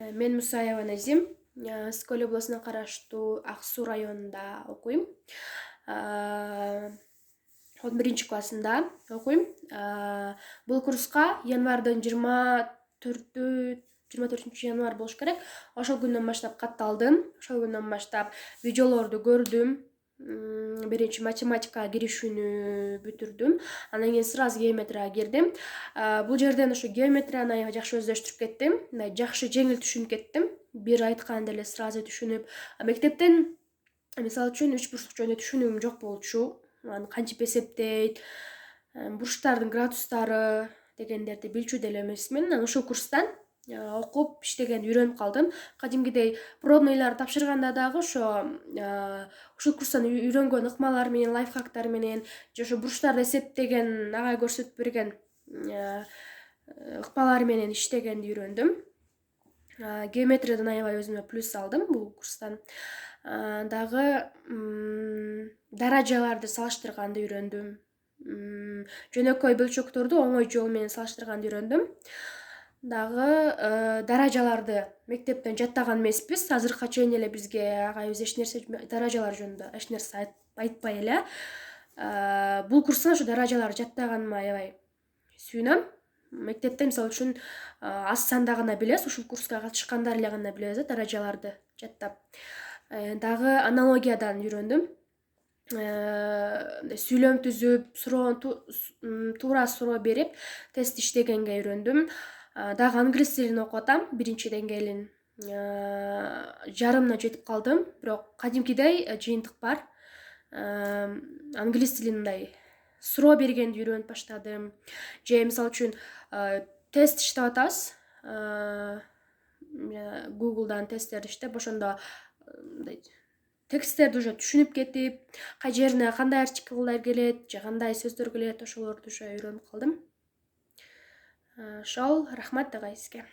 Мен Мусаева Назим, Сколь областына караштуу Ак Суу районунда окуйм. 11 классында окуйм. Бул курска январдын 24 январь болуш керек. Ошол күндөн баштап катталдым. Ошол күндөн баштап видеолорду көрдүм. Биринчи математикага киришүүнү бүтүрдүм. Андан кийин сразу геометрияга кирдим. Бул жерден ошо геометрияны аябай жакшы өздөштүрүп кеттим. Жакшы жеңил түшүнүп кеттим. Бир айтканда эле сразу түшүнүп. Мектептен мисалы үчүн үч бурчтук жөнүндө түшүнүгүм жок болчу. Аны кантип эсептейт, бурчтардын градустары дегендерди билчү деле эмесмин. Анан ошол курстан окуп иштегенди үйрөнүп калдым. Кадимкидей пробныйлар тапшырганда дагы ошол курстан үйрөнгөн ыкмалар менен, лайфхактар менен, же ошо бурчтарды эсептеген агай көрсөтүп берген ыкмалар менен иштегенди үйрөндүм. Геометриядан аябай өзүмө плюс алдым бул курстан. Дагы даражаларды салыштырганды үйрөндүм. Жөнөкөй бөлчөктөрдү оңой жол менен салыштырганды үйрөндүм. Дагы даражаларды мектептен жаттаган эмеспиз. Азыркыга чейин эле бизге агайыбыз эч нерсе даражалар жөнүндө эч нерсе айтпай эле. Бул курстан ошо даражаларды жаттаганыма аябай сүйүнөм. Мектепте мисалы үчүн аз санда гана билебиз, ушул курска катышкандар эле гана билебиз даражаларды жаттап. Дагы аналогиядан үйрөндүм. Сүйлөм түзүп, туура суроо берип, тест иштегенге үйрөндүм. Дагы англис тилин окуп атам, 1-деңгээлин. Жарымына жетип калдым, бирок кадимкидей жыйынтык бар. Англис тилин мындай суроо бергенди үйрөнүп баштадым. Же мисалы үчүн тест иштеп атабыз. Google'дан тесттерди иштеп, ошондо мындай тексттерди уже түшүнүп кетип, кай жерине кандай артиклдар келет, же кандай сөздөр келет, ошолорду уже үйрөнүп калдым. Ошол, рахмат агай сизге.